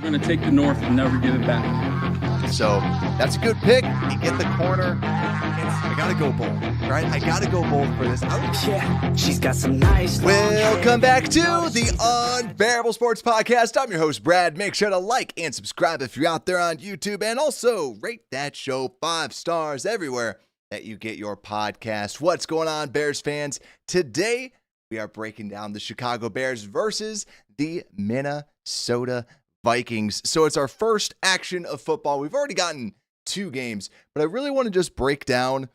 We're going to take the North and never give it back. So that's a good pick. You get the corner. I got to go bold, right? I got to go bold for this. Yeah, she's got some nice. Welcome back to the Unbearable Sports Podcast. I'm your host, Brad. Make sure to like and subscribe if you're out there on YouTube, and also rate that show 5 stars everywhere that you get your podcast. What's going on, Bears fans? Today, we are breaking down the Chicago Bears versus the Minnesota Vikings. So it's our first action of football. We've already gotten 2 games, but I really want to just break down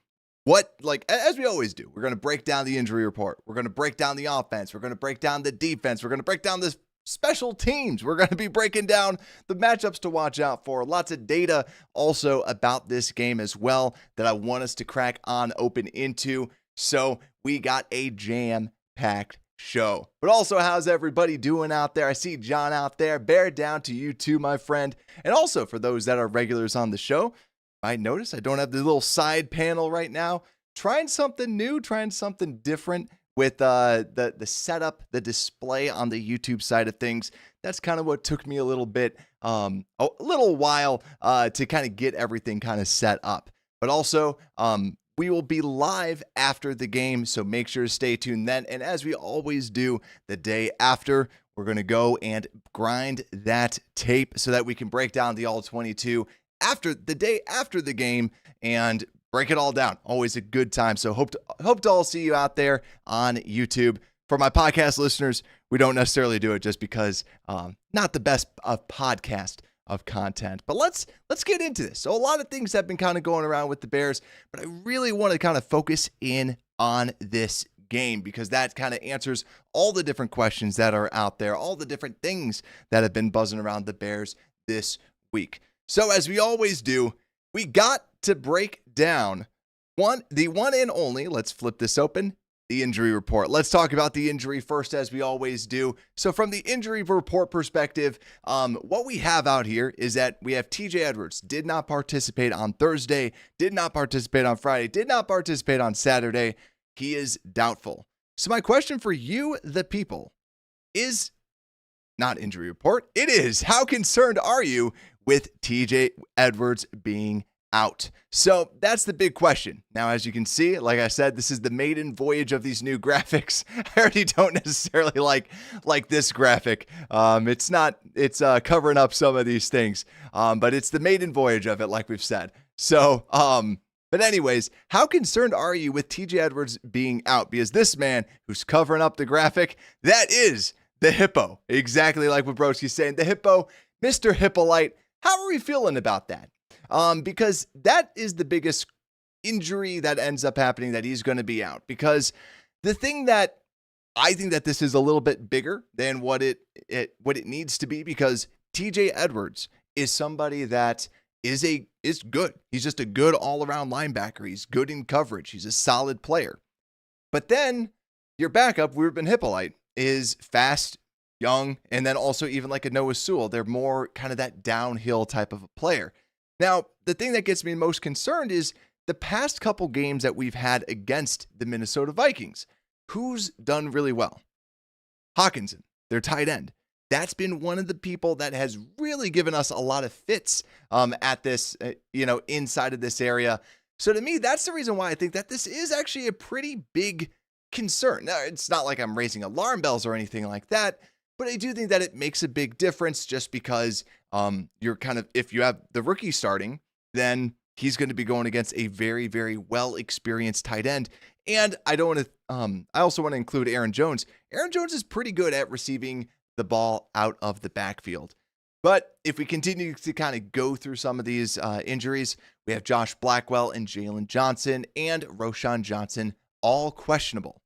as we always do. We're going to break down the injury report. We're going to break down the offense. We're going to break down the defense. We're going to break down the special teams. We're going to be breaking down the matchups to watch out for. Lots of data also about this game as well that I want us to crack on open into. So we got a jam-packed show. But also, how's everybody doing out there? I see John out there. Bear down to you too, my friend. And also for those that are regulars on the show, I notice I don't have the little side panel right now. Trying something new, trying something different with the setup, the display on the YouTube side of things. That's kind of what took me a little while to kind of get everything kind of set up. But also, we will be live after the game, so make sure to stay tuned then. And as we always do the day after, we're going to go and grind that tape so that we can break down the All-22 after the day after the game and break it all down. Always a good time. So hope to all see you out there on YouTube. For my podcast listeners, we don't necessarily do it just because not the best of podcast of content. But let's get into this. So a lot of things have been kind of going around with the Bears, but I really want to kind of focus in on this game because that kind of answers all the different questions that are out there, all the different things that have been buzzing around the Bears this week. So as we always do, we got to break down the one and only, let's flip this open, the injury report. Let's talk about the injury first, as we always do. So from the injury report perspective, what we have out here is that we have TJ Edwards did not participate on Thursday, did not participate on Friday, did not participate on Saturday. He is doubtful. So my question for you, the people, is not injury report. It is, how concerned are you with TJ Edwards being out? So that's the big question. Now, as you can see, like I said, this is the maiden voyage of these new graphics. I already don't necessarily like this graphic. It's covering up some of these things. But it's the maiden voyage of it, like we've said. So, but anyways, how concerned are you with TJ Edwards being out? Because this man who's covering up the graphic, that is the hippo. Exactly like what Broski's saying. The hippo, Mr. Hippolyte. How are we feeling about that? Because that is the biggest injury that ends up happening, that he's going to be out. Because the thing that I think that this is a little bit bigger than what it needs to be, because TJ Edwards is somebody that is good. He's just a good all-around linebacker. He's good in coverage. He's a solid player. But then your backup, Ruben Hippolyte, is fast, young, and then also even like a Noah Sewell. They're more kind of that downhill type of a player. Now, the thing that gets me most concerned is the past couple games that we've had against the Minnesota Vikings. Who's done really well? Hawkinson, their tight end. That's been one of the people that has really given us a lot of fits at this, inside of this area. So to me, that's the reason why I think that this is actually a pretty big concern. Now, it's not like I'm raising alarm bells or anything like that, but I do think that it makes a big difference just because you're kind of, if you have the rookie starting, then he's going to be going against a very, very well-experienced tight end. And I don't want to, I also want to include Aaron Jones. Aaron Jones is pretty good at receiving the ball out of the backfield. But if we continue to kind of go through some of these injuries, we have Josh Blackwell and Jalen Johnson and Roshan Johnson, all questionable.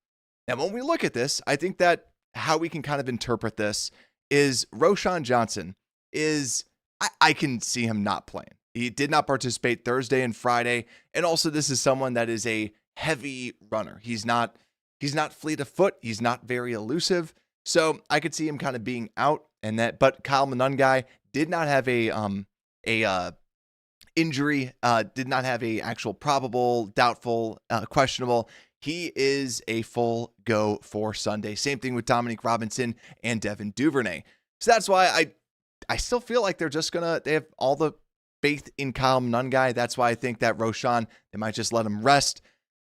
Now, when we look at this, I think that how we can kind of interpret this is Roshan Johnson is, I can see him not playing. He did not participate Thursday and Friday. And also this is someone that is a heavy runner. He's not fleet of foot. He's not very elusive. So I could see him kind of being out, but Kyle Monungai did not have a injury, did not have a actual probable, doubtful, questionable. He is a full go for Sunday. Same thing with Dominique Robinson and Devin Duvernay. So that's why I still feel like they have all the faith in Kyle Nungai. That's why I think that Roshan, they might just let him rest.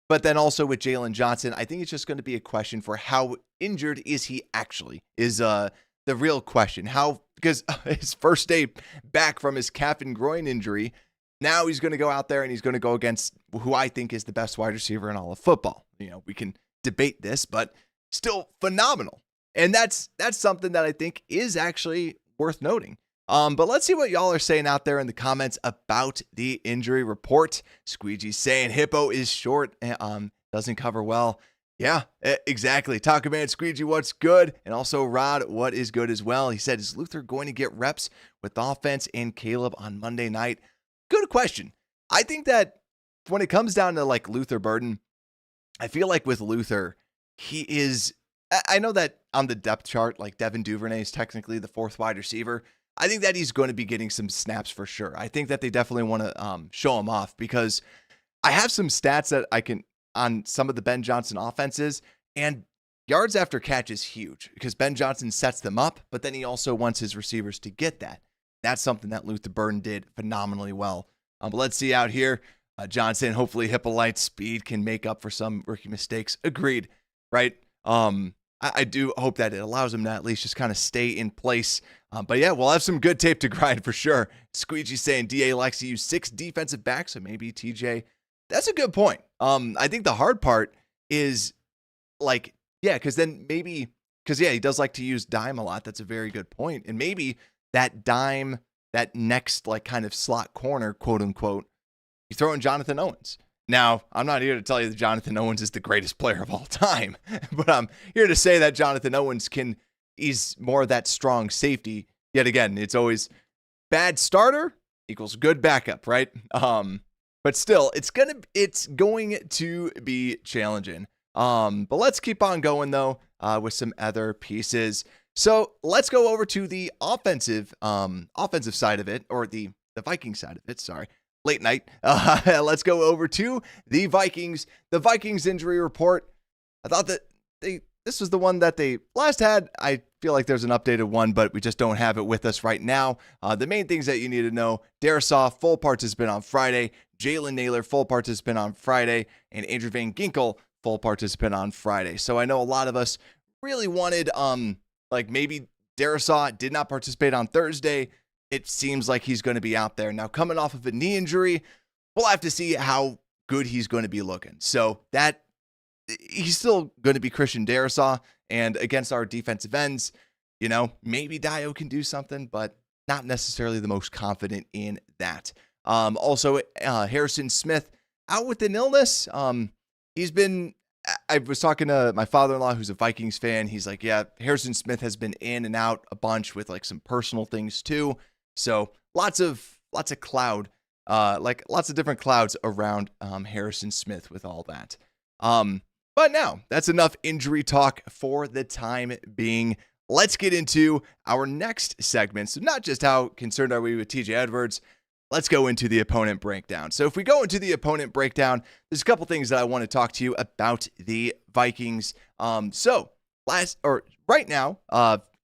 But then also with Jalen Johnson, I think it's just going to be a question for how injured is he actually, is the real question. Because his first day back from his calf and groin injury, now he's going to go out there and he's going to go against who I think is the best wide receiver in all of football. We can debate this, but still phenomenal. And that's something that I think is actually worth noting. But let's see what y'all are saying out there in the comments about the injury report. Squeegee's saying Hippo is short, doesn't cover well. Yeah, exactly. Taco Man Squeegee, what's good? And also Rod, what is good as well? He said, is Luther going to get reps with offense and Caleb on Monday night? Good question. I think that when it comes down to like Luther Burden, I feel like with Luther, he is, I know that on the depth chart, like Devin Duvernay is technically the fourth wide receiver. I think that he's going to be getting some snaps for sure. I think that they definitely want to show him off because I have some stats that I can on some of the Ben Johnson offenses, and yards after catch is huge because Ben Johnson sets them up, but then he also wants his receivers to get that. That's something that Luther Burden did phenomenally well. But let's see out here. Johnson, hopefully Hippolyte's speed can make up for some rookie mistakes. Agreed, right? I do hope that it allows him to at least just kind of stay in place. But yeah, we'll have some good tape to grind for sure. Squeegee saying DA likes to use 6 defensive backs, so maybe TJ. That's a good point. I think the hard part is like, because he does like to use dime a lot. That's a very good point. And maybe that dime, that next like kind of slot corner, quote unquote, you throw in Jonathan Owens. Now, I'm not here to tell you that Jonathan Owens is the greatest player of all time, but I'm here to say that Jonathan Owens he's more of that strong safety. Yet again, it's always bad starter equals good backup, right? But still, it's going to be challenging. But let's keep on going though, with some other pieces. So let's go over to the offensive side of it, or the Viking side of it. Sorry. Late night. Let's go over to the Vikings. The Vikings injury report. I thought that this was the one that they last had. I feel like there's an updated one, but we just don't have it with us right now. The main things that you need to know: Darisaw, full participant on Friday. Jalen Naylor, full participant on Friday. And Andrew Van Ginkel, full participant on Friday. So I know a lot of us really wanted, like maybe Darisaw did not participate on Thursday. It seems like he's going to be out there. Now, coming off of a knee injury, we'll have to see how good he's going to be looking. So that he's still going to be Christian Darisaw. And against our defensive ends, maybe Dio can do something, but not necessarily the most confident in that. Also, Harrison Smith out with an illness. I was talking to my father-in-law who's a Vikings fan. He's like, yeah, Harrison Smith has been in and out a bunch with like some personal things too. So lots of cloud, like lots of different clouds around Harrison Smith with all that. But now that's enough injury talk for the time being. Let's get into our next segment. So not just how concerned are we with TJ Edwards, let's go into the opponent breakdown. So if we go into the opponent breakdown, there's a couple things that I want to talk to you about the Vikings. Right now,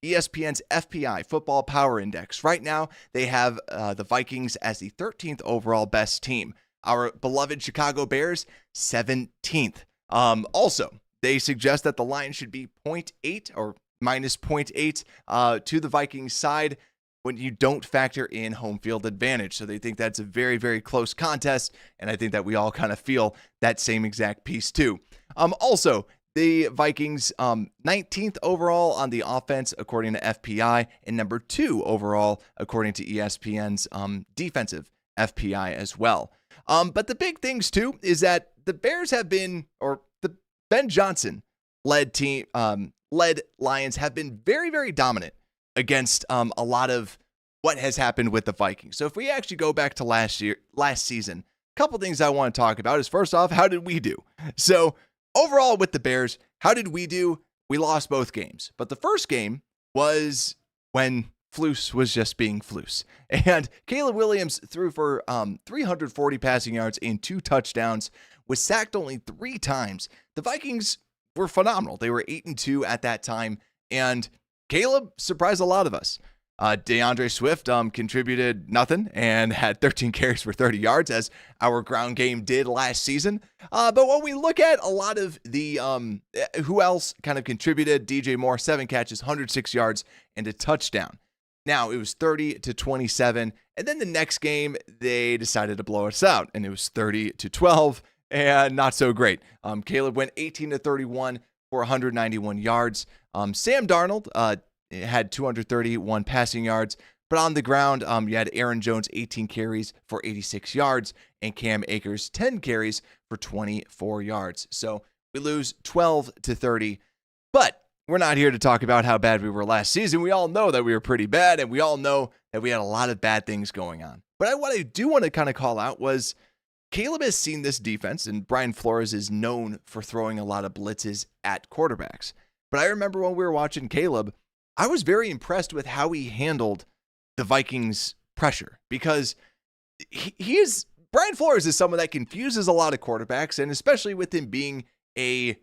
ESPN's FPI, Football Power Index. Right now, they have the Vikings as the 13th overall best team. Our beloved Chicago Bears, 17th. Also, they suggest that the line should be 0.8 or minus 0.8 to the Vikings side when you don't factor in home field advantage. So they think that's a very, very close contest, and I think that we all kind of feel that same exact piece too. Also, the Vikings 19th overall on the offense according to FPI, and number 2 overall according to ESPN's defensive FPI as well. But the big things too is that the Bears have been, or the Ben Johnson led Lions have been very, very dominant against a lot of what has happened with the Vikings. So if we actually go back to last season, a couple things I want to talk about is, first off, how did we do? So overall with the Bears, how did we do? We lost both games. But the first game was when Flus was just being Flus. And Caleb Williams threw for 340 passing yards and 2 touchdowns, was sacked only 3 times. The Vikings were phenomenal. They were 8-2 at that time. And Caleb surprised a lot of us. DeAndre Swift contributed nothing and had 13 carries for 30 yards, as our ground game did last season. But when we look at a lot of the who else kind of contributed, DJ Moore, 7 catches, 106 yards, and a touchdown. Now, it was 30-27, and then the next game, they decided to blow us out, and it was 30-12, and not so great. Caleb went 18-31 for 191 yards. Sam Darnold had 231 passing yards, but on the ground, you had Aaron Jones, 18 carries for 86 yards, and Cam Akers, 10 carries for 24 yards. So we lose 12-30, but we're not here to talk about how bad we were last season. We all know that we were pretty bad, and we all know that we had a lot of bad things going on. But what I do want to kind of call out was Caleb has seen this defense, and Brian Flores is known for throwing a lot of blitzes at quarterbacks. But I remember when we were watching Caleb, I was very impressed with how he handled the Vikings' pressure, because Brian Flores is someone that confuses a lot of quarterbacks, and especially with him being a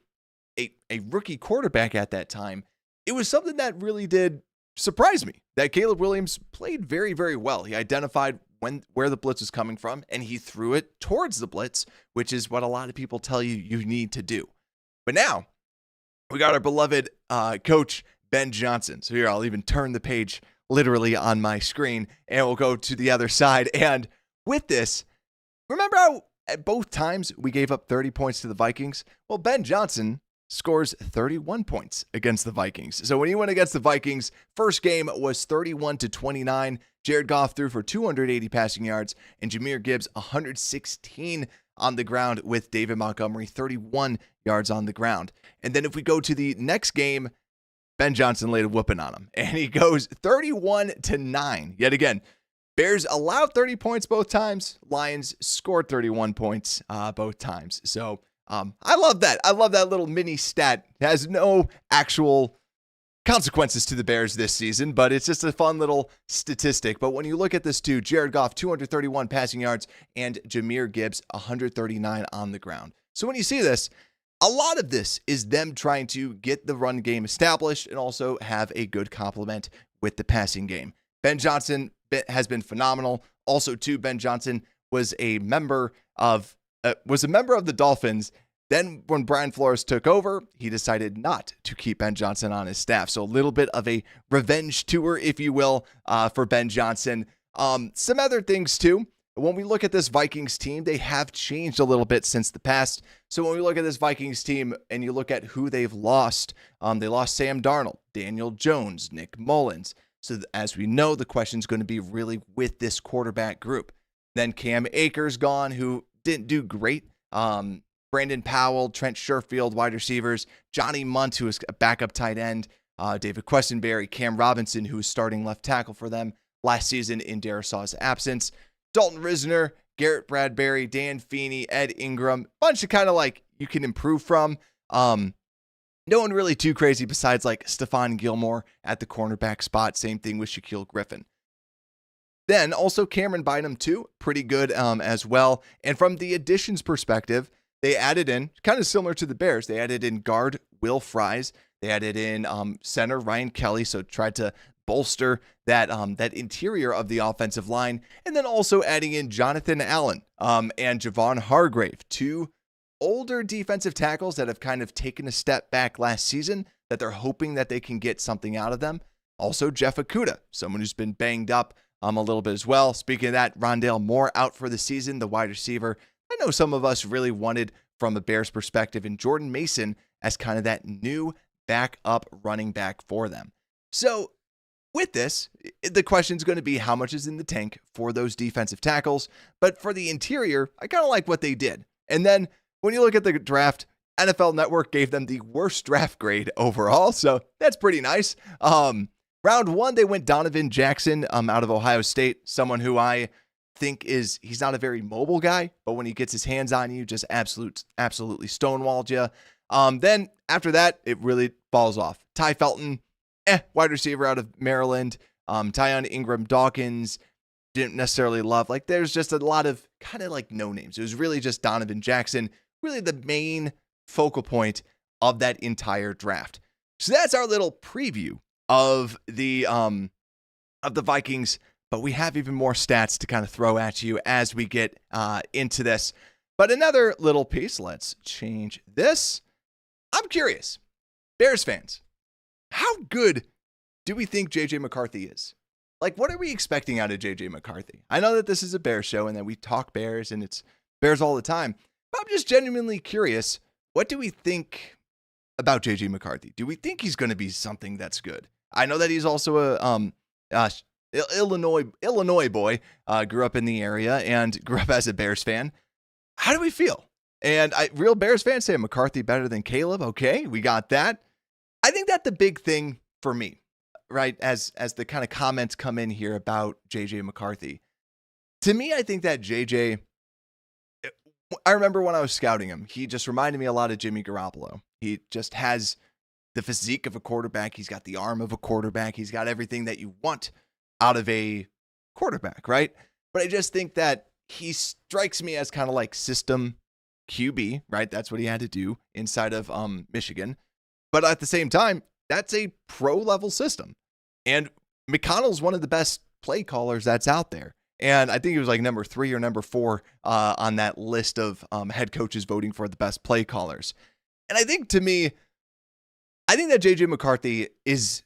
rookie quarterback at that time, it was something that really did surprise me that Caleb Williams played very, very well. He identified where the blitz was coming from, and he threw it towards the blitz, which is what a lot of people tell you need to do. But now we got our beloved coach, Ben Johnson. So here, I'll even turn the page literally on my screen, and we'll go to the other side. And with this, remember how at both times we gave up 30 points to the Vikings? Well, Ben Johnson scores 31 points against the Vikings. So when he went against the Vikings, first game was 31-29. Jared Goff threw for 280 passing yards, and Jahmyr Gibbs 116 on the ground, with David Montgomery 31 yards on the ground. And then if we go to the next game, Ben Johnson laid a whooping on him, and he goes 31-9. Yet again, Bears allowed 30 points both times. Lions scored 31 points both times. So I love that. I love that little mini stat. It has no actual consequences to the Bears this season, but it's just a fun little statistic. But when you look at this too, Jared Goff, 231 passing yards, and Jahmyr Gibbs, 139 on the ground. So when you see this, a lot of this is them trying to get the run game established and also have a good complement with the passing game. Ben Johnson has been phenomenal. Also, too, Ben Johnson was a member of the Dolphins. Then when Brian Flores took over, he decided not to keep Ben Johnson on his staff. So a little bit of a revenge tour, if you will, for Ben Johnson. Some other things, too. When we look at this Vikings team, they have changed a little bit since the past. So when we look at this Vikings team and you look at who they've lost, they lost Sam Darnold, Daniel Jones, Nick Mullins. So as we know, the question is going to be really with this quarterback group. Then Cam Akers gone, who didn't do great. Brandon Powell, Trent Sherfield, wide receivers. Johnny Munt, who is a backup tight end. David Questenberry, Cam Robinson, who was starting left tackle for them last season in Darrisaw's absence. Dalton Risner, Garrett Bradbury, Dan Feeney, Ed Ingram. Bunch of kind of like you can improve from. No one really too crazy besides like Stephon Gilmore at the cornerback spot. Same thing with Shaquille Griffin. Then also Cameron Bynum too, pretty good as well. And from the additions perspective, they added in, kind of similar to the Bears, they added in guard Will Fries. They added in center Ryan Kelly, so tried to bolster that interior of the offensive line. And then also adding in Jonathan Allen and Javon Hargrave, two older defensive tackles that have kind of taken a step back last season that they're hoping that they can get something out of them. Also Jeff Okudah, someone who's been banged up a little bit as well. Speaking of that, Rondale Moore out for the season, the wide receiver. I know some of us really wanted from a Bears perspective, and Jordan Mason as kind of that new backup running back for them. So with this, the question is going to be how much is in the tank for those defensive tackles. But for the interior, I kind of like what they did. And then when you look at the draft, NFL Network gave them the worst draft grade overall. So that's pretty nice. Round one, they went Donovan Jackson out of Ohio State, someone who I think he's not a very mobile guy, but when he gets his hands on you, just absolutely stonewalled you. Then after that, it really falls off. Ty Felton, wide receiver out of Maryland. Tyon Ingram Dawkins, didn't necessarily love. Like, there's just a lot of kind of like no names. It was really just Donovan Jackson, really the main focal point of that entire draft. So that's our little preview of the of the Vikings, but we have even more stats to kind of throw at you as we get into this. But another little piece, let's change this. I'm curious, Bears fans, how good do we think JJ McCarthy is? Like, what are we expecting out of JJ McCarthy? I know that this is a Bears show and that we talk Bears and it's Bears all the time, but I'm just genuinely curious. What do we think about JJ McCarthy? Do we think he's going to be something that's good? I know that he's also a Illinois boy, grew up in the area and grew up as a Bears fan. How do we feel? And real Bears fans say McCarthy better than Caleb. Okay, we got that. I think that the big thing for me, right, as the kind of comments come in here about JJ McCarthy, to me, I think that JJ, I remember when I was scouting him, he just reminded me a lot of Jimmy Garoppolo. He just has the physique of a quarterback. He's got the arm of a quarterback. He's got everything that you want out of a quarterback, right? But I just think that he strikes me as kind of like system QB, right? That's what he had to do inside of Michigan. But at the same time, that's a pro-level system. And McConnell's one of the best play callers that's out there. And I think he was like number 3 or number 4 on that list of head coaches voting for the best play callers. And I think, to me, I think that JJ McCarthy is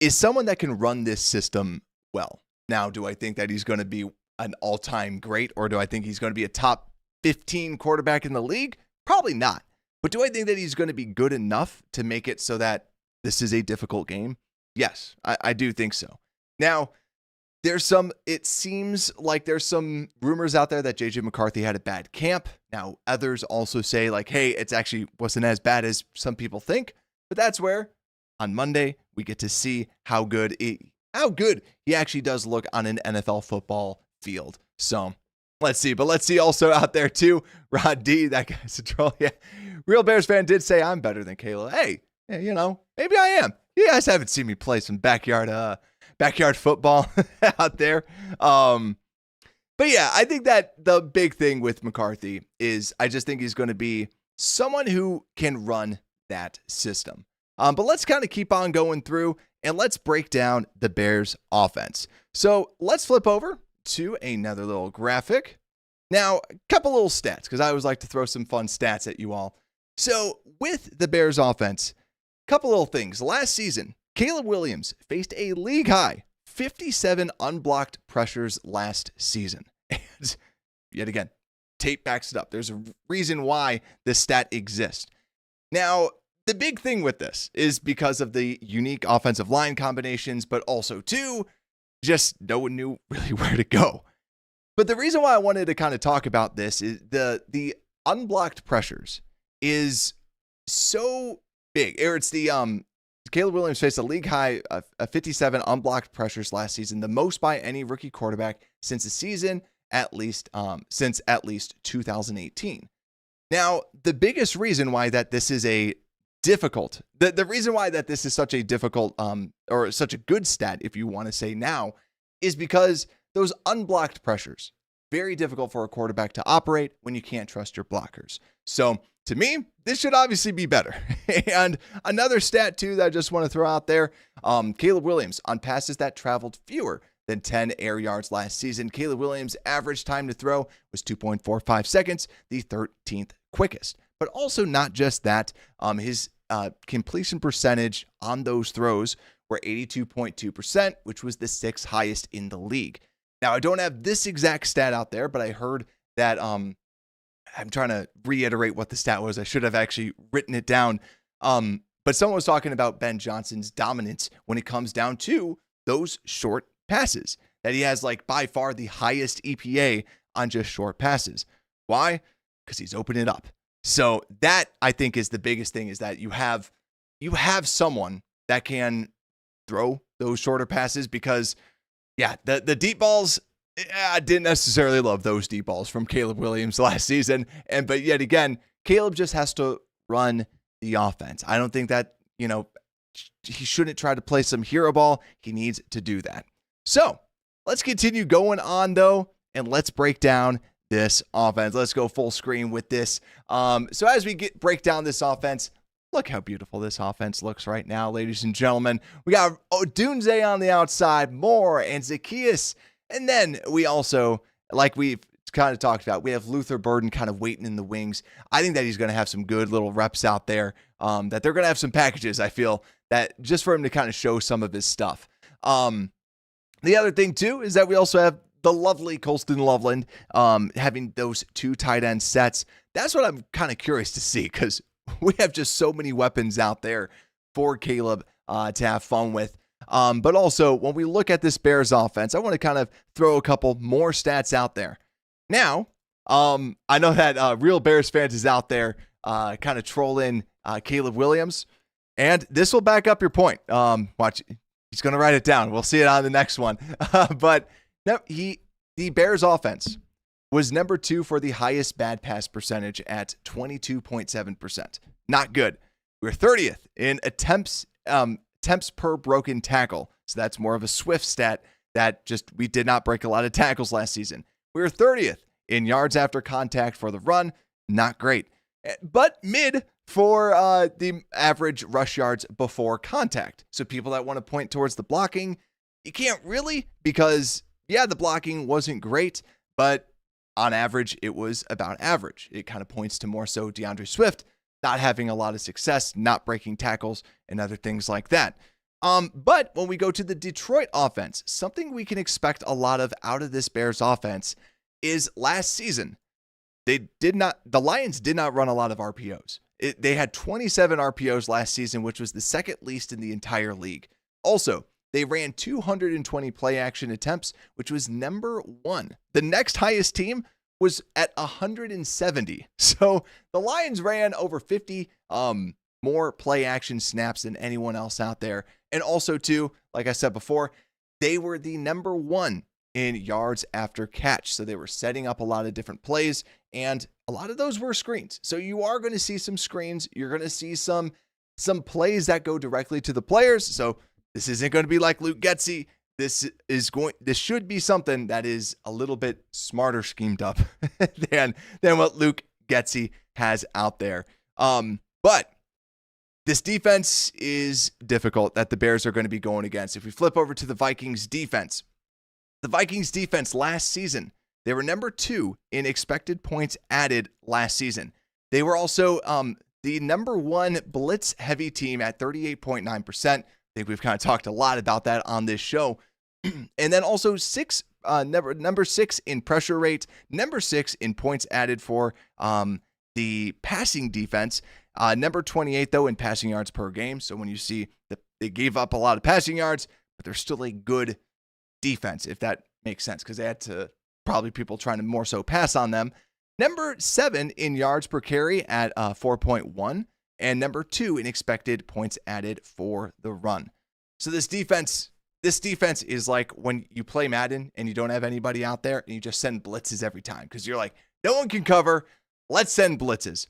someone that can run this system well. Now, do I think that he's going to be an all-time great, or do I think he's going to be a top 15 quarterback in the league? Probably not. But do I think that he's going to be good enough to make it so that this is a difficult game? Yes, I do think so. Now, it seems like there's some rumors out there that JJ McCarthy had a bad camp. Now, others also say like, hey, it's actually wasn't as bad as some people think. But that's where on Monday we get to see how good he actually does look on an NFL football field. So let's see. But let's see also out there too, Rod D, that guy's a troll. Yeah, real Bears fan did say I'm better than Kayla. Hey, maybe I am. You guys haven't seen me play some backyard football out there. But yeah, I think that the big thing with McCarthy is I just think he's going to be someone who can run that system. But let's kind of keep on going through and let's break down the Bears offense. So let's flip over to another little graphic. Now, a couple little stats, because I always like to throw some fun stats at you all. So with the Bears offense, a couple little things. Last season, Caleb Williams faced a league high 57 unblocked pressures last season. And yet again, tape backs it up. There's a reason why this stat exists. Now, the big thing with this is because of the unique offensive line combinations, but also too, just no one knew really where to go. But the reason why I wanted to kind of talk about this is the unblocked pressures is so big. Or it's the Caleb Williams faced a league high of 57 unblocked pressures last season, the most by any rookie quarterback since the season since at least 2018. Now, the biggest reason why that this is a difficult, the reason why that this is such a difficult or such a good stat, if you want to say now, is because those unblocked pressures, very difficult for a quarterback to operate when you can't trust your blockers. So to me, this should obviously be better. And another stat too that I just want to throw out there, Caleb Williams on passes that traveled fewer than 10 air yards last season. Caleb Williams' average time to throw was 2.45 seconds, the 13th quickest. But also not just that, his completion percentage on those throws were 82.2%, which was the 6th highest in the league. Now, I don't have this exact stat out there, but I heard that I'm trying to reiterate what the stat was. I should have actually written it down. But someone was talking about Ben Johnson's dominance when it comes down to those short passes, that he has like by far the highest EPA on just short passes. Why? Because he's opening it up. So that I think is the biggest thing, is that you have someone that can throw those shorter passes, because yeah, the deep balls, I didn't necessarily love those deep balls from Caleb Williams last season. But yet again, Caleb just has to run the offense. I don't think that, he shouldn't try to play some hero ball. He needs to do that. So let's continue going on though, and let's break down this offense. Let's go full screen with this. So as we break down this offense, Look how beautiful this offense looks right now, ladies and gentlemen. We got Odunze on the outside, Moore and Zacchaeus. And then we also, like we've kind of talked about, we have Luther Burden kind of waiting in the wings. I think that he's going to have some good little reps out there, that they're going to have some packages, I feel, that just for him to kind of show some of his stuff. The other thing, too, is that we also have the lovely Colston Loveland having those 2 tight end sets. That's what I'm kind of curious to see, because we have just so many weapons out there for Caleb to have fun with. But also, when we look at this Bears offense, I want to kind of throw a couple more stats out there. Now, I know that real Bears fans is out there kind of trolling Caleb Williams, and this will back up your point. Watch, he's going to write it down. We'll see it on the next one. But no, the Bears offense was number 2 for the highest bad pass percentage at 22.7%. Not good. We're 30th in attempts per broken tackle. So that's more of a Swift stat that just we did not break a lot of tackles last season. We were 30th in yards after contact for the run. Not great. But mid for the average rush yards before contact. So people that want to point towards the blocking, you can't really, because, yeah, the blocking wasn't great, but on average, it was about average. It kind of points to more so DeAndre Swift not having a lot of success, not breaking tackles, and other things like that. But when we go to the Detroit offense, something we can expect a lot of out of this Bears offense is last season, the Lions did not run a lot of RPOs. They had 27 RPOs last season, which was the second least in the entire league. Also, they ran 220 play action attempts, which was number 1. The next highest team was at 170. So the Lions ran over 50 more play action snaps than anyone else out there. And also, too, like I said before, they were the number 1 in yards after catch. So they were setting up a lot of different plays, and a lot of those were screens. So you are going to see some screens. You're going to see some plays that go directly to the players. So this isn't going to be like Luke Getsy. This should be something that is a little bit smarter schemed up than what Luke Getsy has out there. But this defense is difficult that the Bears are going to be going against. If we flip over to the Vikings defense, last season, they were number 2 in expected points added last season. They were also the number 1 blitz heavy team at 38.9%. I think we've kind of talked a lot about that on this show. And then also number 6 in pressure rate, number 6 in points added for the passing defense, number 28 though in passing yards per game. So when you see that they gave up a lot of passing yards, but they're still a good defense, if that makes sense, because they had to probably people trying to more so pass on them. Number 7 in yards per carry at 4.1. And number 2 in expected points added for the run. So this defense is like when you play Madden and you don't have anybody out there and you just send blitzes every time because you're like, no one can cover. Let's send blitzes.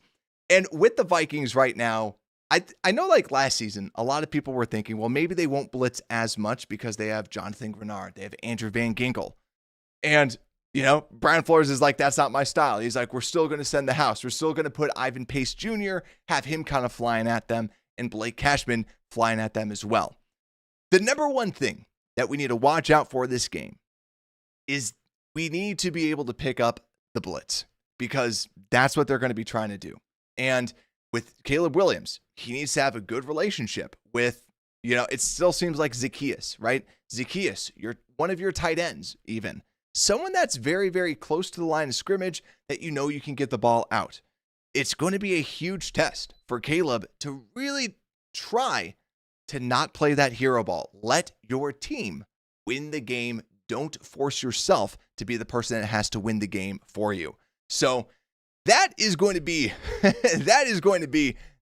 And with the Vikings right now, I know like last season, a lot of people were thinking, well, maybe they won't blitz as much because they have Jonathan Grenard. They have Andrew Van Ginkel. And, Brian Flores is like, that's not my style. He's like, we're still going to send the house. We're still going to put Ivan Pace Jr., have him kind of flying at them, and Blake Cashman flying at them as well. The number one thing that we need to watch out for this game is we need to be able to pick up the blitz because that's what they're going to be trying to do. And with Caleb Williams, he needs to have a good relationship with, it still seems like Zacchaeus, right? Zacchaeus, you're one of your tight ends even. Someone that's very, very close to the line of scrimmage that you can get the ball out. It's going to be a huge test for Caleb to really try to not play that hero ball. Let your team win the game. Don't force yourself to be the person that has to win the game for you. So that is going to be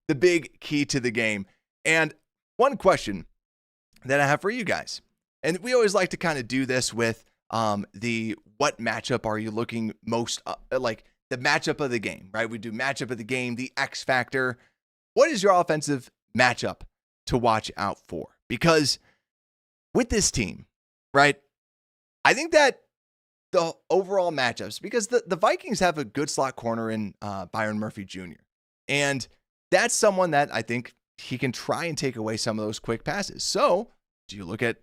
the big key to the game. And one question that I have for you guys, and we always like to kind of do this with what matchup are you looking most like the matchup of the game, right? We do matchup of the game, the X factor. What is your offensive matchup to watch out for? Because with this team, right, I think that the overall matchups, because the Vikings have a good slot corner in Byron Murphy Jr. And that's someone that I think he can try and take away some of those quick passes. So do you look at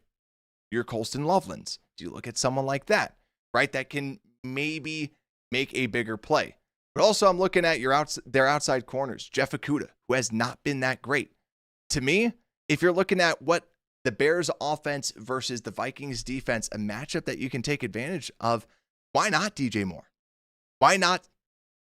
your Colston Lovelands? Do you look at someone like that, right? That can maybe make a bigger play. But also I'm looking at their outside corners, Jeff Okudah, who has not been that great. To me, if you're looking at what the Bears offense versus the Vikings defense, a matchup that you can take advantage of, why not DJ Moore? Why not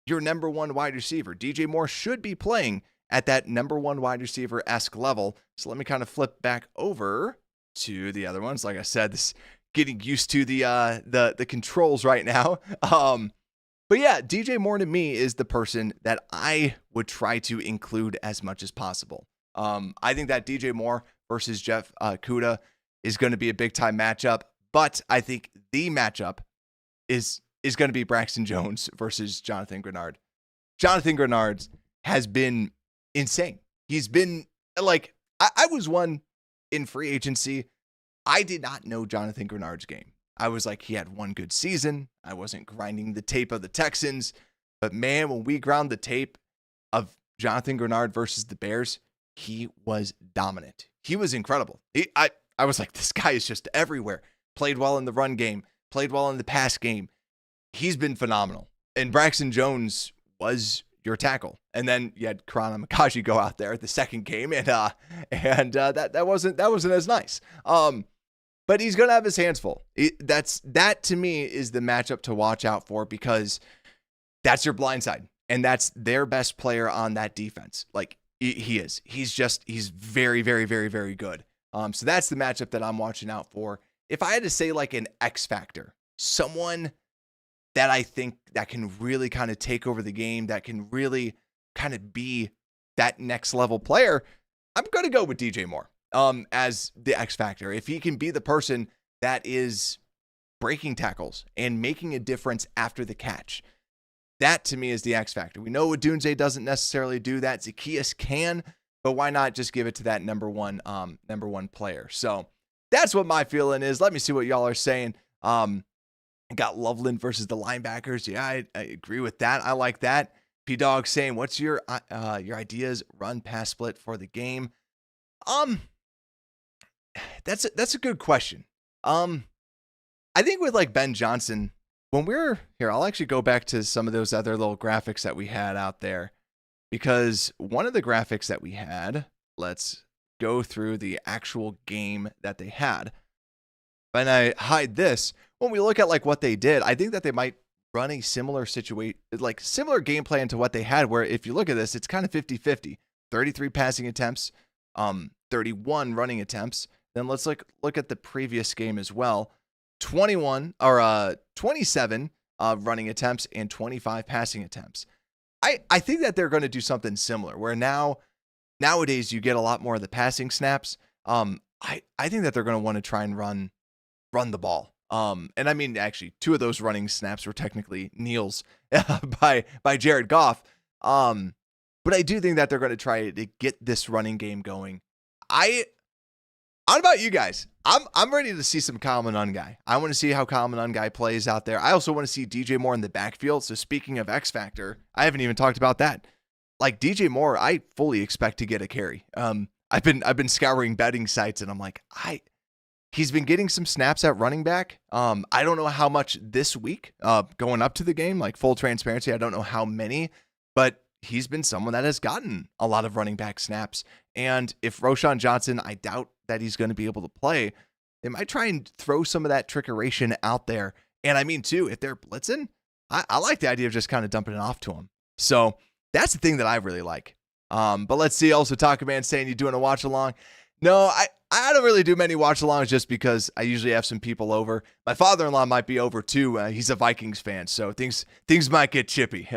your number one wide receiver? DJ Moore should be playing at that number one wide receiver-esque level. So let me kind of flip back over to the other ones. Like I said, this getting used to the controls right now. But yeah, DJ Moore to me is the person that I would try to include as much as possible. I think that DJ Moore versus Jeff Okudah is going to be a big time matchup, but I think the matchup is going to be Braxton Jones versus Jonathan Grenard. Jonathan Grenard has been insane. He's been like, I was one in free agency. I did not know Jonathan Grenard's game. I was like, he had one good season. I wasn't grinding the tape of the Texans, but man, when we ground the tape of Jonathan Grenard versus the Bears, he was dominant. He was incredible. I was like, this guy is just everywhere. Played well in the run game, played well in the pass game. He's been phenomenal. And Braxton Jones was your tackle. And then you had Karana McCarthy go out there at the second game, and that wasn't as nice. But he's gonna have his hands full. That to me is the matchup to watch out for, because that's your blind side, and that's their best player on that defense. Like he is. He's very, very, very, very good. So that's the matchup that I'm watching out for. If I had to say like an X factor, someone that I think that can really kind of take over the game, that can really kind of be that next level player, I'm going to go with DJ Moore as the X factor. If he can be the person that is breaking tackles and making a difference after the catch, that to me is the X factor. We know Odunze doesn't necessarily do that. Zacchaeus can, but why not just give it to that number one player? So that's what my feeling is. Let me see what y'all are saying. Got Loveland versus the linebackers. Yeah, I agree with that. I like that. P-Dog saying, what's your ideas run pass split for the game? That's a good question. I think with like Ben Johnson, when we're here, I'll actually go back to some of those other little graphics that we had out there, because one of the graphics that we had, let's go through the actual game that they had. And I hide this. When we look at like what they did, I think that they might run a similar similar game plan to what they had, where if you look at this, it's kind of 50-50, 33 passing attempts, 31 running attempts. Then let's look at the previous game as well. 27 running attempts and 25 passing attempts. I think that they're going to do something similar, where nowadays you get a lot more of the passing snaps. I think that they're going to want to try and run the ball. And I mean, actually, two of those running snaps were technically kneels by Jared Goff. But I do think that they're going to try to get this running game going. I don't know about you guys. I'm ready to see some Kyle Monangai. I want to see how Kyle Monangai plays out there. I also want to see DJ Moore in the backfield. So speaking of X Factor, I haven't even talked about that. Like DJ Moore, I fully expect to get a carry. I've been scouring betting sites, and I'm like, he's been getting some snaps at running back. I don't know how much this week, going up to the game, like full transparency, I don't know how many, but he's been someone that has gotten a lot of running back snaps. And if Roschon Johnson, I doubt that he's going to be able to play, they might try and throw some of that trickeration out there. And I mean, too, if they're blitzing, I like the idea of just kind of dumping it off to him. So that's the thing that I really like. But let's see. Also, Taco Man saying, you doing a watch along? No, I don't really do many watch alongs, just because I usually have some people over. My father-in-law might be over too. He's a Vikings fan, so things might get chippy.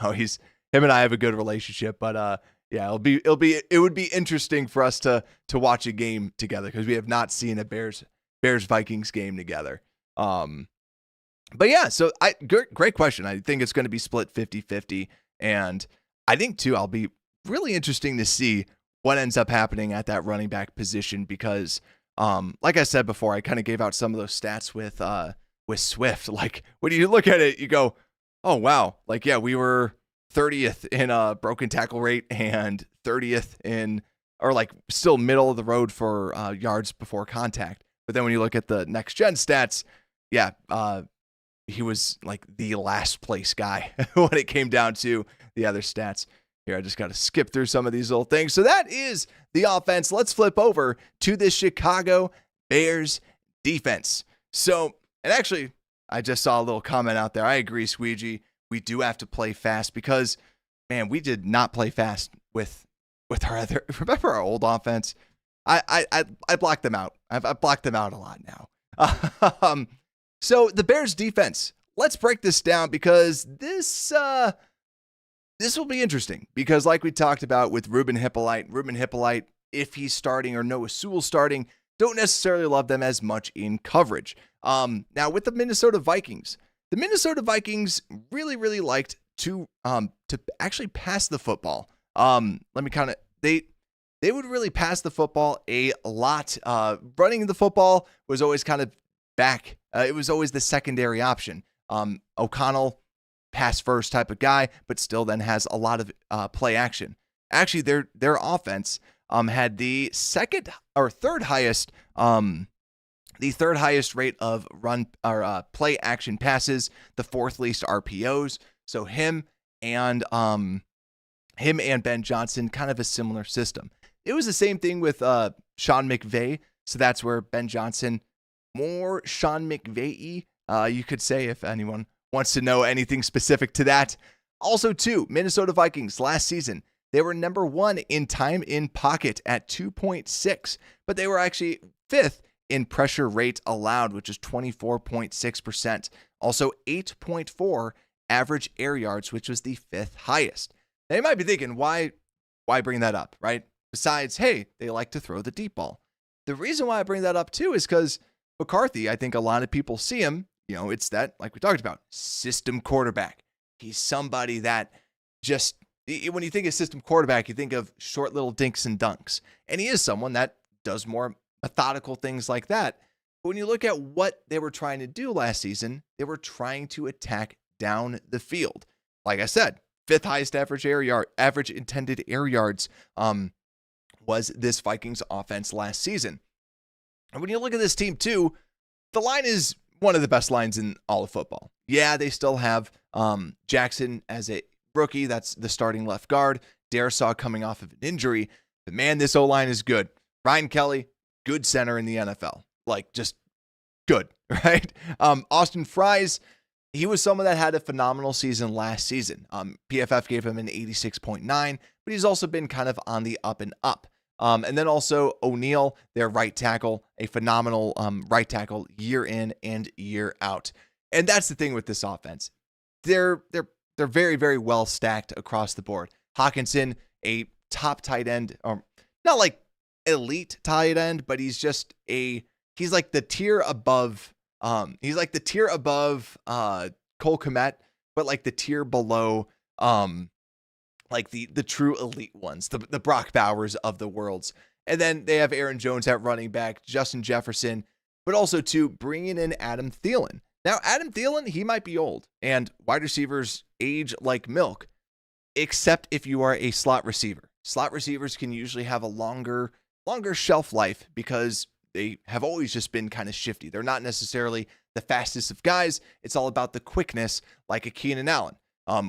No, him and I have a good relationship, but yeah, it would be interesting for us to watch a game together, because we have not seen a Bears Vikings game together. But yeah, so great question. I think it's going to be split 50-50, and I think too, I'll be really interesting to see what ends up happening at that running back position, because like I said before, I kind of gave out some of those stats with Swift. Like when you look at it, you go, oh wow, like yeah, we were 30th in broken tackle rate and 30th in, or like still middle of the road for yards before contact. But then when you look at the next gen stats, yeah, he was like the last place guy when it came down to the other stats. Here, I just got to skip through some of these little things. So that is the offense. Let's flip over to the Chicago Bears defense. So, and actually, I just saw a little comment out there. I agree, Squeegee. We do have to play fast because, man, we did not play fast with our other. Remember our old offense? I blocked them out. I've blocked them out a lot now. So the Bears defense. Let's break this down because this will be interesting because like we talked about with Ruben Hippolyte, if he's starting or Noah Sewell starting, don't necessarily love them as much in coverage. Now with the Minnesota Vikings really, really liked to actually pass the football. They would really pass the football a lot. Running the football was always kind of back. It was always the secondary option. O'Connell, pass first type of guy, but still then has a lot of play action. Actually, their offense had the third highest rate of run or play action passes, the fourth least RPOs. So him and Ben Johnson, kind of a similar system. It was the same thing with Sean McVay. So that's where Ben Johnson, more Sean McVay-y, you could say, if anyone wants to know anything specific to that. Also, too, Minnesota Vikings last season, they were number 1 in time in pocket at 2.6, but they were actually 5th in pressure rate allowed, which is 24.6%. Also, 8.4 average air yards, which was the 5th highest. Now, you might be thinking, why bring that up, right? Besides, hey, they like to throw the deep ball. The reason why I bring that up, too, is because McCarthy, I think a lot of people see him, it's that, like we talked about, system quarterback. He's somebody that just, when you think of system quarterback, you think of short little dinks and dunks. And he is someone that does more methodical things like that. But when you look at what they were trying to do last season, they were trying to attack down the field. Like I said, 5th highest average intended air yards was this Vikings offense last season. And when you look at this team too, the line is one of the best lines in all of football. Yeah, they still have Jackson as a rookie. That's the starting left guard. Darisaw coming off of an injury. But man, this O-line is good. Ryan Kelly, good center in the NFL. Like, just good, right? Austin Fries, he was someone that had a phenomenal season last season. PFF gave him an 86.9, but he's also been kind of on the up and up. And then also O'Neal, their right tackle, a phenomenal right tackle year in and year out. And that's the thing with this offense. They're very, very well stacked across the board. Hawkinson, a top tight end, or not like elite tight end, but he's like the tier above. He's like the tier above Cole Kmet, but like the tier below like the true elite ones, the Brock Bowers of the worlds. And then they have Aaron Jones at running back, Justin Jefferson, but also to bringing in Adam Thielen. Now, Adam Thielen, he might be old, and wide receivers age like milk, except if you are a slot receiver. Slot receivers can usually have a longer shelf life because they have always just been kind of shifty. They're not necessarily the fastest of guys. It's all about the quickness, like a Keenan Allen.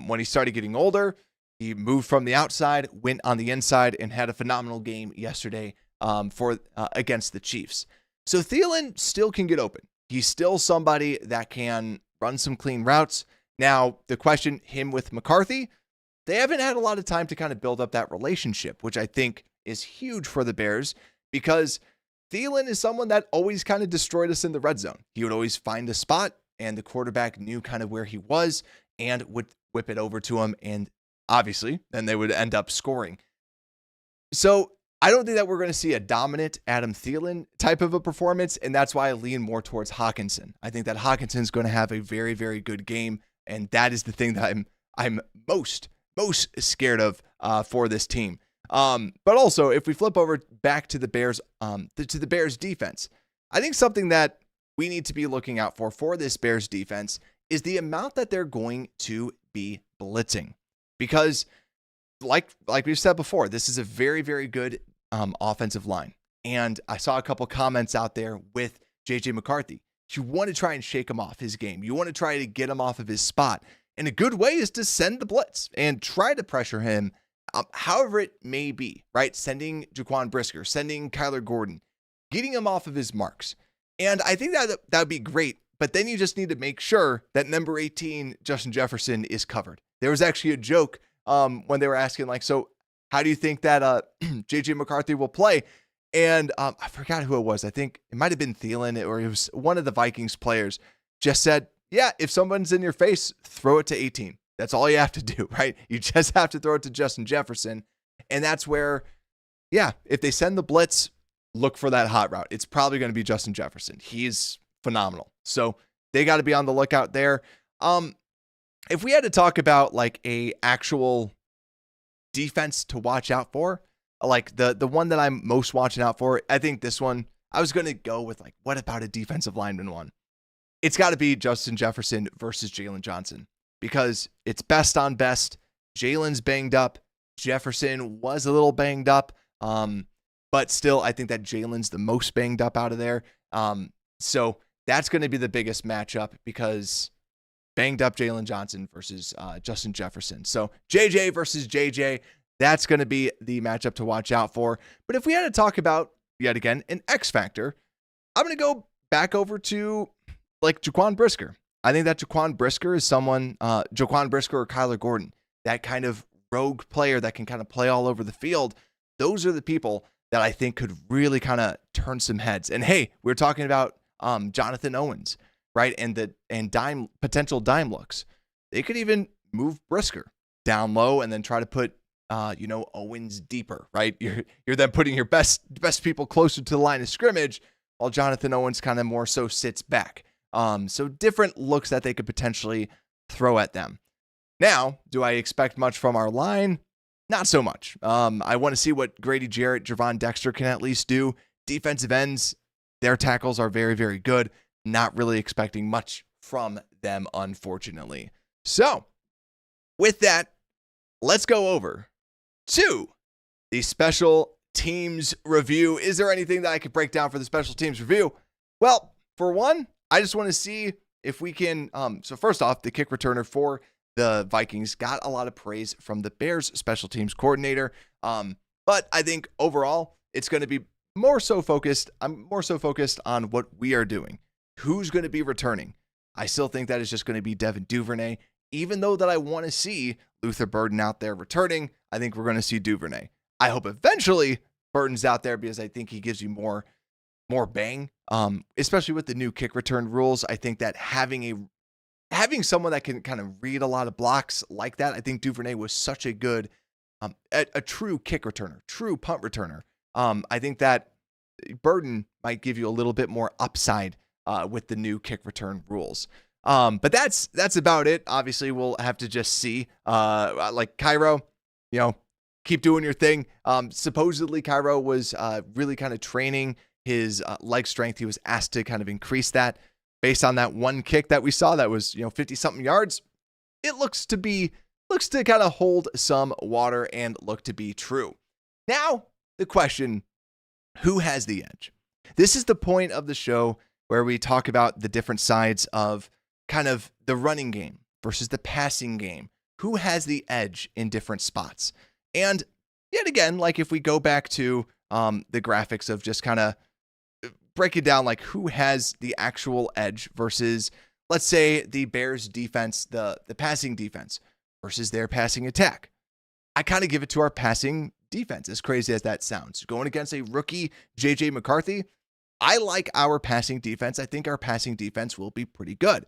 When he started getting older, he moved from the outside, went on the inside, and had a phenomenal game yesterday against the Chiefs. So Thielen still can get open. He's still somebody that can run some clean routes. Now, the question, him with McCarthy, they haven't had a lot of time to kind of build up that relationship, which I think is huge for the Bears because Thielen is someone that always kind of destroyed us in the red zone. He would always find a spot, and the quarterback knew kind of where he was and would whip it over to him, and obviously, then they would end up scoring. So I don't think that we're going to see a dominant Adam Thielen type of a performance, and that's why I lean more towards Hawkinson. I think that Hawkinson's going to have a very, very good game, and that is the thing that I'm most scared of for this team. But also, if we flip over back to the Bears, to the Bears defense, I think something that we need to be looking out for this Bears defense is the amount that they're going to be blitzing. because like we've said before, this is a very, very good offensive line. And I saw a couple comments out there with JJ McCarthy. You want to try and shake him off his game. You want to try to get him off of his spot. And a good way is to send the blitz and try to pressure him, however it may be, right? Sending Jaquan Brisker, sending Kyler Gordon, getting him off of his marks. And I think that would be great. But then you just need to make sure that number 18, Justin Jefferson, is covered. There was actually a joke when they were asking, like, so how do you think that JJ McCarthy will play? And I forgot who it was. I think it might have been Thielen, or it was one of the Vikings players, just said, yeah, if someone's in your face, throw it to 18. That's all you have to do, right? You just have to throw it to Justin Jefferson. And that's where, yeah, if they send the blitz, look for that hot route. It's probably going to be Justin Jefferson. He's phenomenal. So they got to be on the lookout there. If we had to talk about like a actual defense to watch out for, like the one that I'm most watching out for, I think this one, I was going to go with like, what about a defensive lineman one? It's got to be Justin Jefferson versus Jalen Johnson, because it's best on best. Jalen's banged up. Jefferson was a little banged up. But still, I think that Jalen's the most banged up out of there. So that's going to be the biggest matchup, because banged up Jalen Johnson versus Justin Jefferson. So JJ versus JJ, that's going to be the matchup to watch out for. But if we had to talk about, yet again, an X factor, I'm going to go back over to like Jaquan Brisker. I think that Jaquan Brisker is someone, Jaquan Brisker or Kyler Gordon, that kind of rogue player that can kind of play all over the field. Those are the people that I think could really kind of turn some heads. And hey, we're talking about Jonathan Owens, right? And potential dime looks. They could even move Brisker down low and then try to put Owens deeper, right? You're then putting your best people closer to the line of scrimmage, while Jonathan Owens kind of more so sits back. So different looks that they could potentially throw at them. Now, do I expect much from our line? Not so much. I want to see what Grady Jarrett, Javon Dexter can at least do. Defensive ends, their tackles are very, very good. Not really expecting much from them, unfortunately. So, with that, let's go over to the special teams review. Is there anything that I could break down for the special teams review? Well, for one, I just want to see if we can. So first off, the kick returner for the Vikings got a lot of praise from the Bears special teams coordinator. But I think overall, it's going to be more so focused. I'm more so focused on what we are doing. Who's going to be returning? I still think that is just going to be Devin Duvernay. Even though that I want to see Luther Burden out there returning, I think we're going to see Duvernay. I hope eventually Burton's out there, because I think he gives you more bang, especially with the new kick return rules. I think that having someone that can kind of read a lot of blocks like that, I think Duvernay was such a good, a true kick returner, true punt returner. I think that Burton might give you a little bit more upside with the new kick return rules. But that's about it. Obviously, we'll have to just see. Like Cairo, keep doing your thing. Supposedly, Cairo was really kind of training his leg strength. He was asked to kind of increase that based on that one kick that we saw that was 50-something yards. It looks to kind of hold some water and look to be true. Now, the question, who has the edge? This is the point of the show where we talk about the different sides of kind of the running game versus the passing game. Who has the edge in different spots? And yet again, like if we go back to the graphics of just kind of break it down, like who has the actual edge versus, let's say, the Bears defense, the passing defense versus their passing attack. I kind of give it to our passing defense, as crazy as that sounds. Going against a rookie JJ McCarthy, I like our passing defense. I think our passing defense will be pretty good.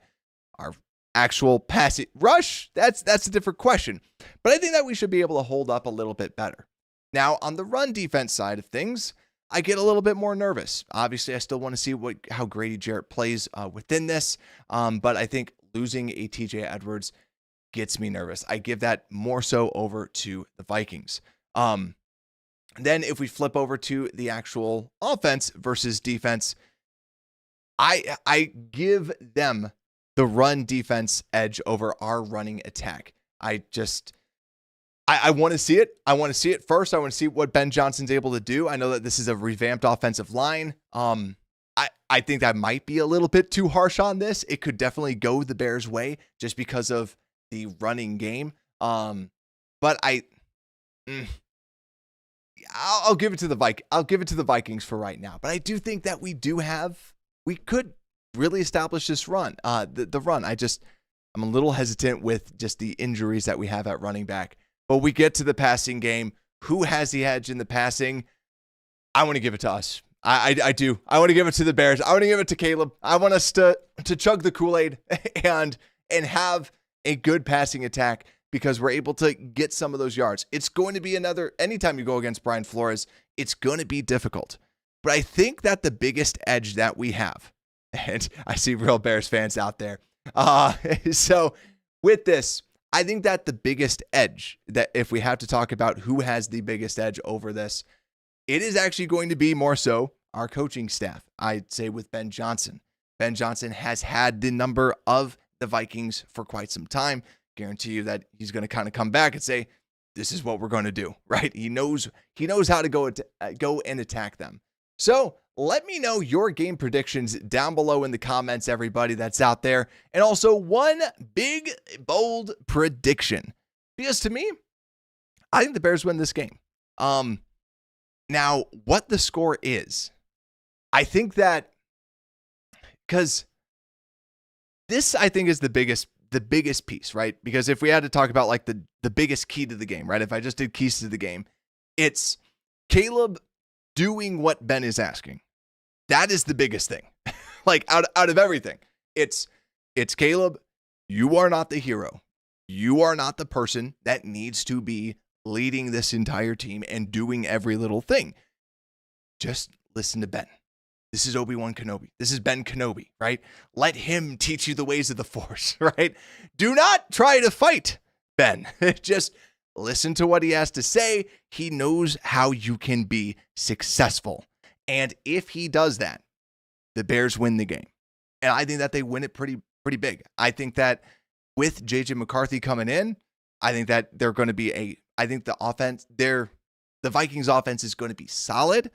Our actual passing rush, that's a different question. But I think that we should be able to hold up a little bit better. Now, on the run defense side of things, I get a little bit more nervous. Obviously, I still want to see how Grady Jarrett plays within this. But I think losing a TJ Edwards gets me nervous. I give that more so over to the Vikings. Then if we flip over to the actual offense versus defense, I give them the run defense edge over our running attack. I want to see it. I want to see it first. I want to see what Ben Johnson's able to do. I know that this is a revamped offensive line. I think that might be a little bit too harsh on this. It could definitely go the Bears' way just because of the running game. But I'll give it to the Vikings for right now. But I do think that we could really establish this run. The run. I'm a little hesitant with just the injuries that we have at running back. But we get to the passing game. Who has the edge in the passing? I want to give it to us. I do. I want to give it to the Bears. I want to give it to Caleb. I want us to chug the Kool-Aid and have a good passing attack because we're able to get some of those yards. It's going to be anytime you go against Brian Flores, it's going to be difficult. But I think that the biggest edge that we have, and I see real Bears fans out there. So with this, I think that the biggest edge, that if we have to talk about who has the biggest edge over this, it is actually going to be more so our coaching staff. I'd say with Ben Johnson. Ben Johnson has had the number of the Vikings for quite some time. Guarantee you that he's going to kind of come back and say, this is what we're going to do, right? He knows how to go and attack them. So let me know your game predictions down below in the comments, everybody that's out there. And also one big, bold prediction. Because to me, I think the Bears win this game. Now, what the score is, I think that, because this, I think, is the biggest piece, right? Because if we had to talk about like the biggest key to the game, right? If I just did keys to the game, it's Caleb doing what Ben is asking. That is the biggest thing. Like out of everything, it's Caleb, you are not the hero. You are not the person that needs to be leading this entire team and doing every little thing. Just listen to Ben. This is Obi-Wan Kenobi. This is Ben Kenobi, right? Let him teach you the ways of the Force, right? Do not try to fight Ben. Just listen to what he has to say. He knows how you can be successful. And if he does that, the Bears win the game. And I think that they win it pretty big. I think that with JJ McCarthy coming in, I think that they're going to be I think the Vikings offense is going to be solid.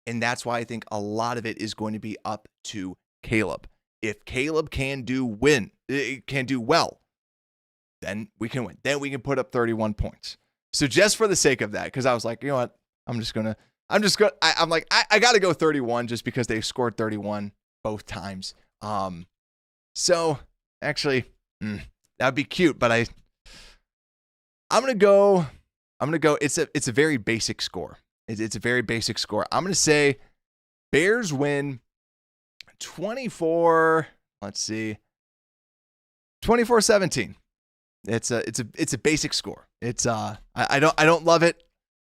And that's why I think a lot of it is going to be up to Caleb. If Caleb can do well, then we can win. Then we can put up 31 points. So just for the sake of that, because I was like, you know what? I'm like, I got to go 31 just because they scored 31 both times. So actually, that'd be cute, but I'm going to go, it's a very basic score. It's a very basic score. I'm going to say Bears win 24-17. It's a basic score. It's I don't love it,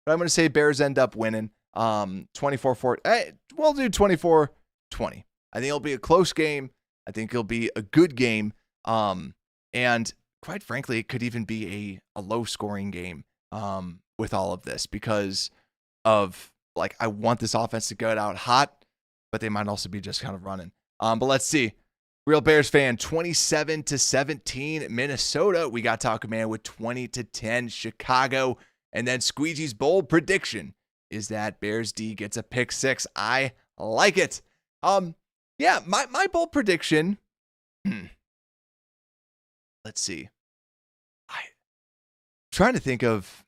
but I'm going to say Bears end up winning 24-4. We'll do 24-20. I think it'll be a close game. I think it'll be a good game. And quite frankly, it could even be a low scoring game with all of this because of like, I want this offense to go out hot, but they might also be just kind of running. But let's see. Real Bears fan, 27-17 Minnesota. We got Taco Man with 20-10 Chicago. And then Squeegee's bold prediction is that Bears D gets a pick 6. I like it. Yeah, my bold prediction. Let's see. I'm trying to think of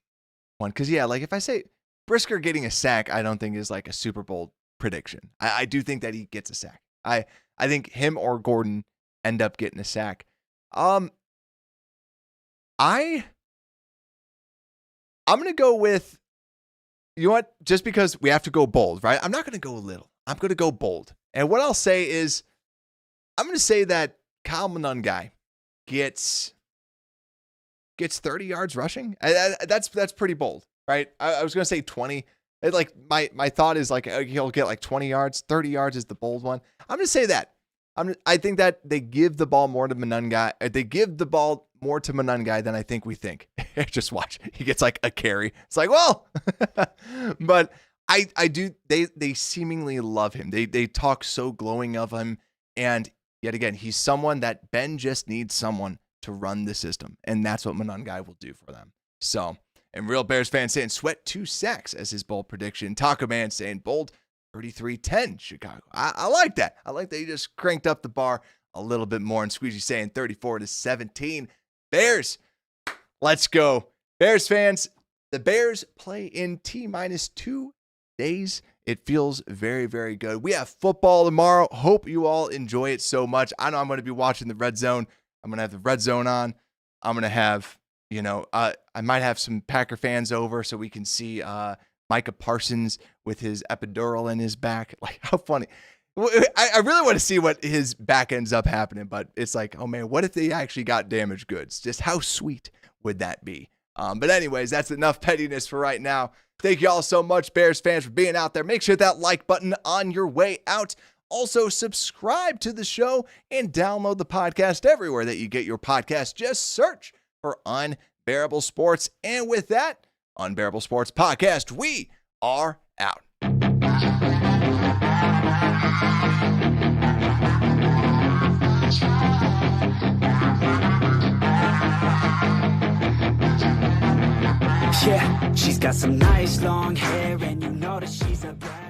one because like if I say Brisker getting a sack, I don't think is like a super bold prediction. I do think that he gets a sack. I think him or Gordon end up getting a sack. I'm gonna go with, you know what? Just because we have to go bold, right? I'm not gonna go little. I'm gonna go bold. And what I'll say is, I'm gonna say that Kyle Monungai gets 30 yards rushing. That's pretty bold, right? I was gonna say 20. Like my thought is like he'll get like 20 yards. 30 yards is the bold one. I'm gonna say that. I think that they give the ball more to Monungai. They give the ball more to Monungai than I think we think. Just watch. He gets like a carry. It's like, well, but I do. They seemingly love him. They talk so glowing of him. And yet again, he's someone that Ben just needs someone to run the system. And that's what Monungai will do for them. So And Real Bears fan saying Sweat 2 sacks as his bold prediction. Taco Man saying bold 33-10 Chicago. I like that. I like that you just cranked up the bar a little bit more. And Squeezy saying 34-17 Bears. Let's go. Bears fans, the Bears play in T-minus 2 days. It feels very, very good. We have football tomorrow. Hope you all enjoy it so much. I know I'm going to be watching the Red Zone. I'm going to have the Red Zone on. I'm going to have, I might have some Packer fans over so we can see Micah Parsons with his epidural in his back. Like, how funny. I really want to see what his back ends up happening, but it's like, oh man, what if they actually got damaged goods? Just how sweet would that be? But anyways, that's enough pettiness for right now. Thank you all so much, Bears fans, for being out there. Make sure that like button on your way out. Also, subscribe to the show and download the podcast everywhere that you get your podcast. Just search for Unbearable Sports. And with that, Unbearable Sports Podcast, we are out. Yeah, she's got some nice long hair, and you know that she's a bad